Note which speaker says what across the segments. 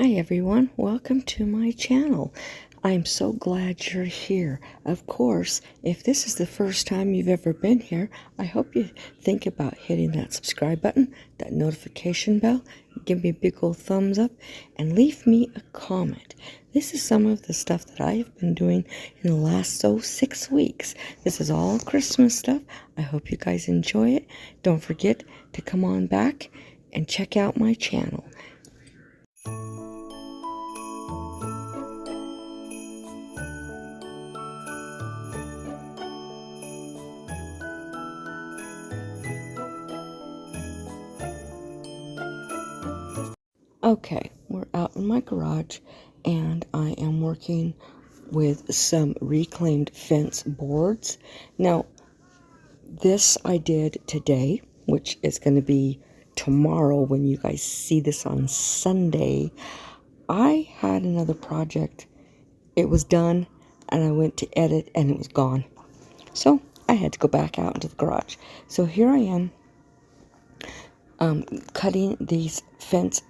Speaker 1: Hi everyone, welcome to my channel. I'm so glad you're here. Of course, if this is the first time you've ever been here, I hope you think about hitting that subscribe button, that notification bell, give me a big old thumbs up, and leave me a comment. This is some of the stuff that I have been doing in the last 6 weeks. This is all Christmas stuff. I hope you guys enjoy it. Don't forget to come on back and check out my channel. Okay, we're out in my garage and I am working with some reclaimed fence boards. Now, this I did today, which is going to be tomorrow when you guys see this on Sunday. I had another project. It was done and I went to edit and it was gone. So I had to go back out into the garage. So here I am cutting these fence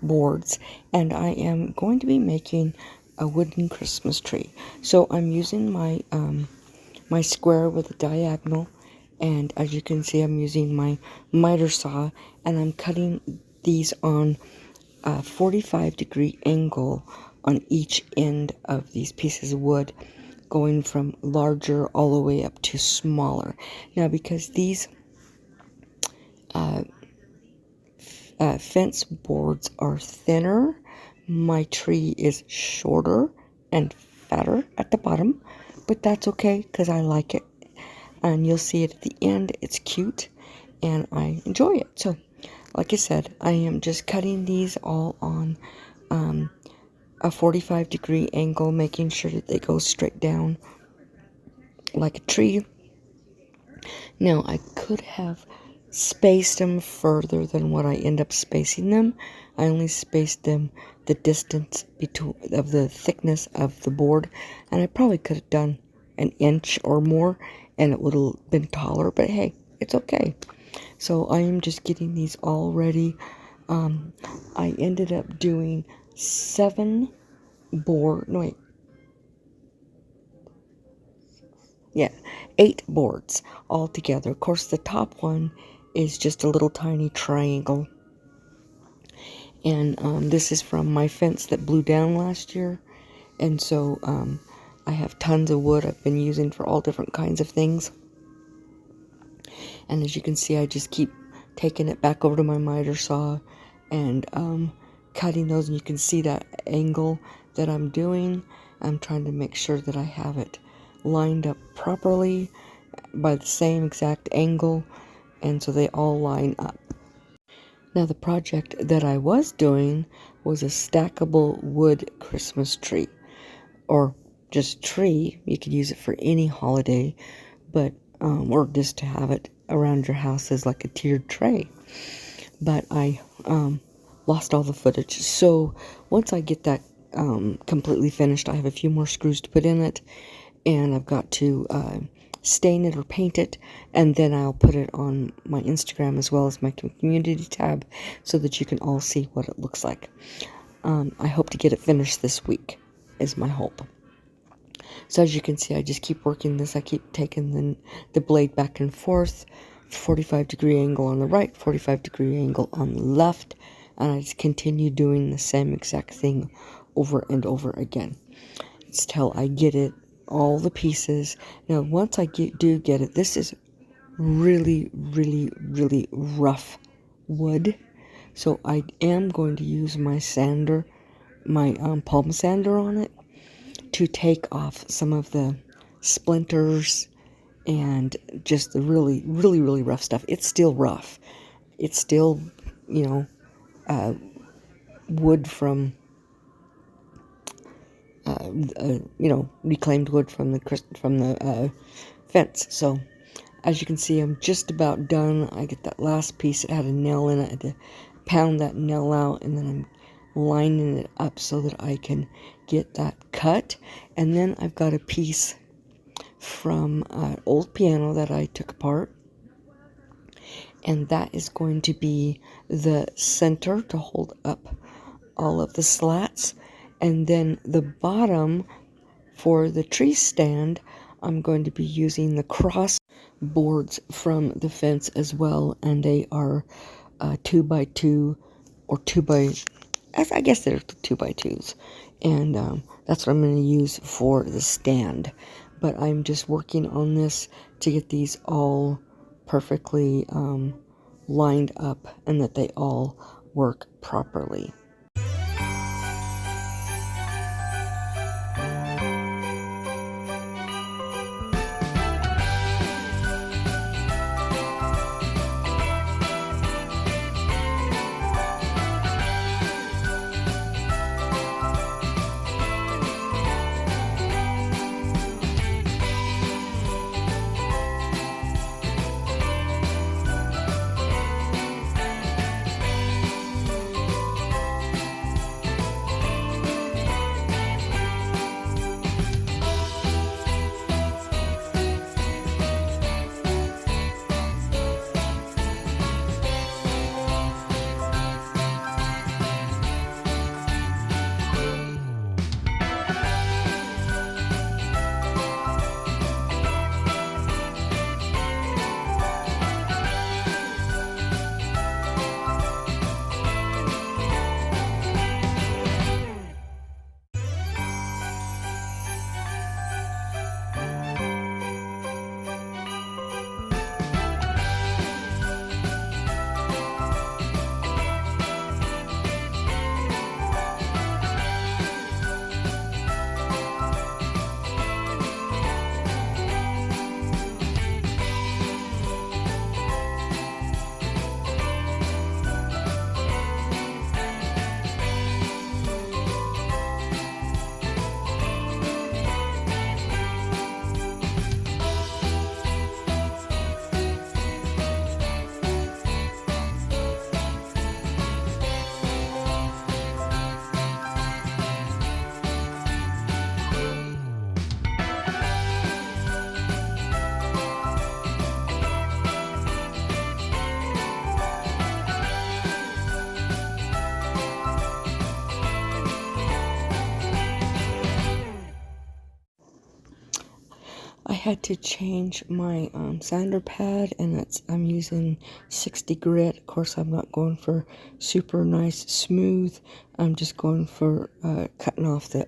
Speaker 1: boards, and I am going to be making a wooden Christmas tree. So I'm using my my square with a diagonal, and as you can see, I'm using my miter saw, and I'm cutting these on a 45-degree angle on each end of these pieces of wood, going from larger all the way up to smaller. Now, because these fence boards are thinner, my tree is shorter and fatter at the bottom, but that's okay because I like it, and you'll see it at the end. It's cute and I enjoy it. So like I said, I am just cutting these all on a 45-degree angle, making sure that they go straight down like a tree. Now, I could have spaced them further than what I end up spacing them. I only spaced them the distance between of the thickness of the board, and I probably could have done an inch or more and it would have been taller, but hey, it's okay. So I am just getting these all ready. I ended up doing 7 board, no wait, yeah, 8 boards all together. Of course, the top one is just a little tiny triangle. And this is from my fence that blew down last year. And so I have tons of wood I've been using for all different kinds of things. And as you can see, I just keep taking it back over to my miter saw and cutting those. And you can see that angle that I'm doing. I'm trying to make sure that I have it lined up properly by the same exact angle, and so they all line up. Now, the project that I was doing was a stackable wood Christmas tree, or just tree. You could use it for any holiday, but or just to have it around your house as like a tiered tray. But I lost all the footage, so once I get that completely finished, I have a few more screws to put in it, and I've got to stain it or paint it, and then I'll put it on my Instagram as well as my community tab so that you can all see what it looks like. I hope to get it finished this week is my hope. So as you can see, I just keep working this. I keep taking the blade back and forth, 45-degree angle on the right, 45-degree angle on the left, and I just continue doing the same exact thing over and over again. It's till I get it, all the pieces. Now, once I do get it, this is really, really, really rough wood. So I am going to use my sander, my palm sander on it, to take off some of the splinters and just the really, really, really rough stuff. It's still rough. It's still, wood from, reclaimed wood from the fence. So, as you can see, I'm just about done. I get that last piece. It had a nail in it. I had to pound that nail out, and then I'm lining it up so that I can get that cut. And then I've got a piece from an old piano that I took apart, and that is going to be the center to hold up all of the slats. And then the bottom for the tree stand, I'm going to be using the cross boards from the fence as well, and they are 2x2 or 2x, I guess they're 2x2s, and that's what I'm going to use for the stand. But I'm just working on this to get these all perfectly lined up and that they all work properly. I had to change my sander pad, and I'm using 60 grit. Of course, I'm not going for super nice smooth. I'm just going for cutting off the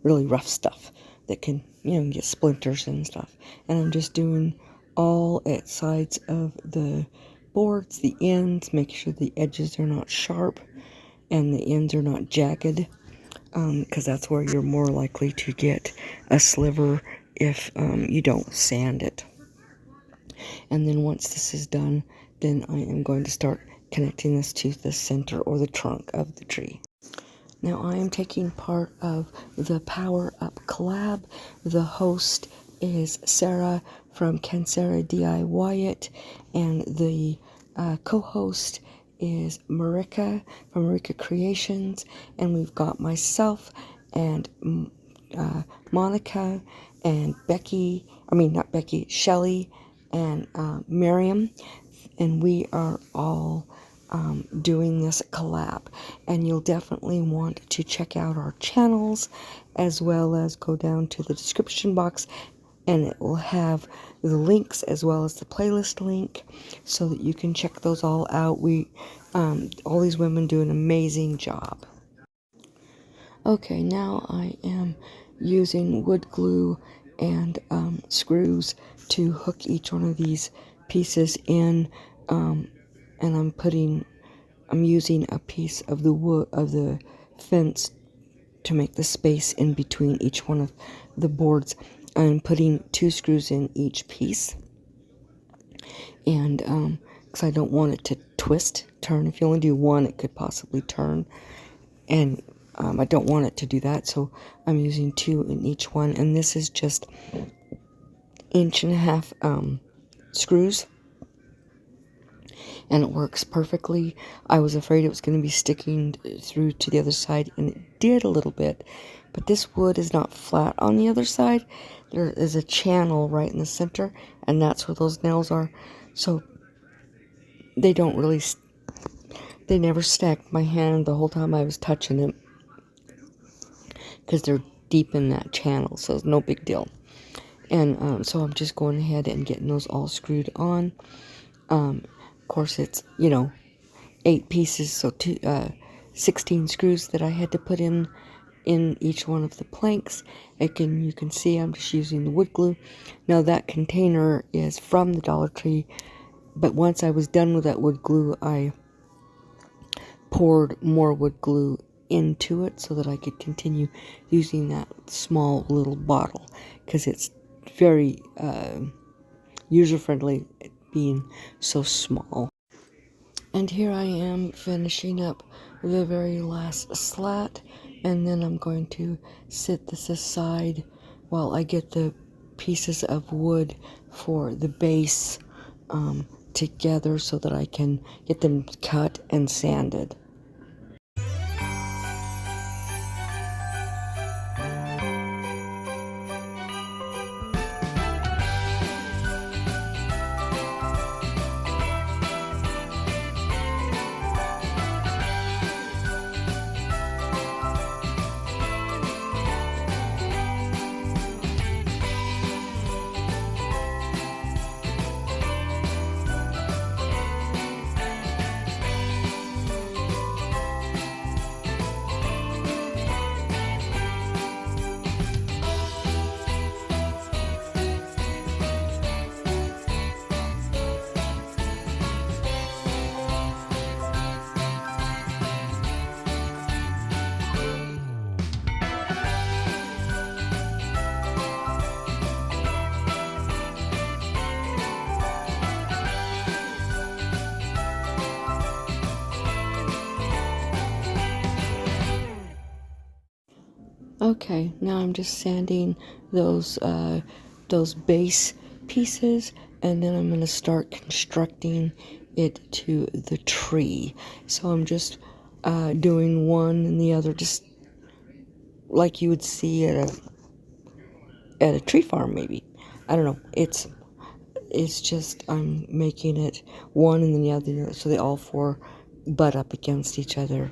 Speaker 1: really rough stuff that can, get splinters and stuff. And I'm just doing all at sides of the boards, the ends, make sure the edges are not sharp and the ends are not jagged, because that's where you're more likely to get a sliver if you don't sand it. And then once this is done, then I am going to start connecting this to the center or the trunk of the tree. Now I am taking part of the Power Up collab. The host is Sarah from Can Sarah DIY It, and the co-host is Marika from Marika Creations, and we've got myself and Monica and Shelly and Miriam, and we are all doing this collab. And you'll definitely want to check out our channels, as well as go down to the description box, and it will have the links as well as the playlist link, so that you can check those all out. All these women do an amazing job. Okay, now I am using wood glue and screws to hook each one of these pieces in, and I'm using a piece of the wood of the fence to make the space in between each one of the boards. I'm putting 2 screws in each piece, and because I don't want it to turn. If you only do one, it could possibly turn, and I don't want it to do that, so I'm using 2 in each one. And this is just 1.5 inch screws, and it works perfectly. I was afraid it was going to be sticking through to the other side, and it did a little bit, but this wood is not flat on the other side. There is a channel right in the center, and that's where those nails are, so they don't they never stacked my hand the whole time I was touching it, because they're deep in that channel, so it's no big deal. And so I'm just going ahead and getting those all screwed on. Of course, it's, 8 pieces, so 16 screws that I had to put in each one of the planks. You can see I'm just using the wood glue. Now that container is from the Dollar Tree, but once I was done with that wood glue, I poured more wood glue into it so that I could continue using that small little bottle, because it's very user-friendly being so small. And here I am finishing up the very last slat, and then I'm going to set this aside while I get the pieces of wood for the base together so that I can get them cut and sanded. Okay, now I'm just sanding those base pieces, and then I'm going to start constructing it to the tree. So I'm just doing one and the other, just like you would see at a tree farm, maybe. I don't know. It's just I'm making it one and then the other, so they all 4 butt up against each other.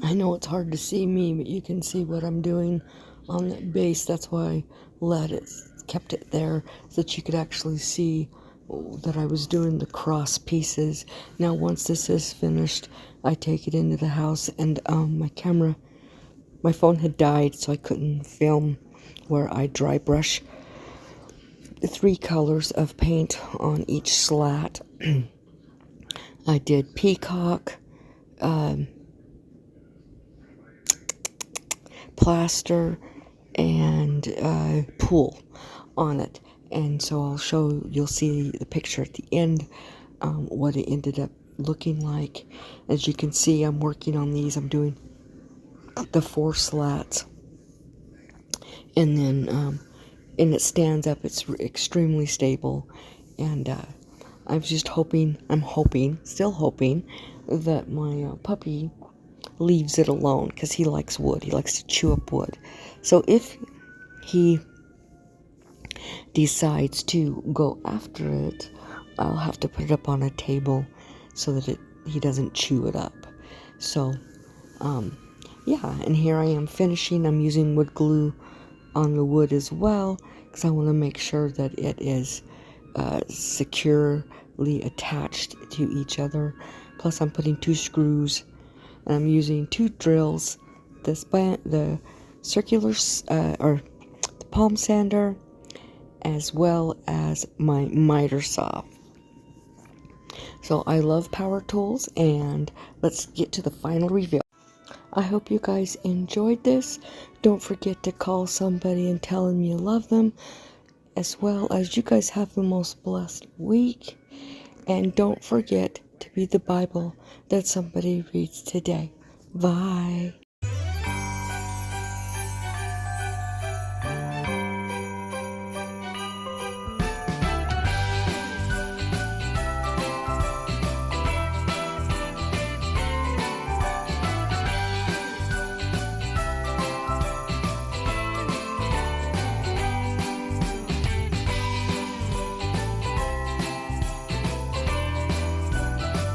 Speaker 1: I know it's hard to see me, but you can see what I'm doing on the base. That's why I kept it there, so that you could actually see that I was doing the cross pieces. Now once this is finished, I take it into the house, and my phone had died, so I couldn't film where I dry brush the 3 colors of paint on each slat. I did peacock, plaster, and pool on it. And so you'll see the picture at the end, what it ended up looking like. As you can see, I'm working on these. I'm doing the 4 slats, and then and it stands up. It's extremely stable, and I'm still hoping that my puppy leaves it alone, because he likes wood. He likes to chew up wood. So if he decides to go after it, I'll have to put it up on a table so that he doesn't chew it up. So yeah, and here I am finishing. I'm using wood glue on the wood as well, because I want to make sure that it is secure firmly attached to each other. Plus I'm putting 2 screws, and I'm using 2 drills, the circular or the palm sander, as well as my miter saw. So I love power tools, and let's get to the final reveal. I hope you guys enjoyed this. Don't forget to call somebody and tell them you love them, as well as you guys have the most blessed week. And don't forget to be the Bible that somebody reads today. Bye.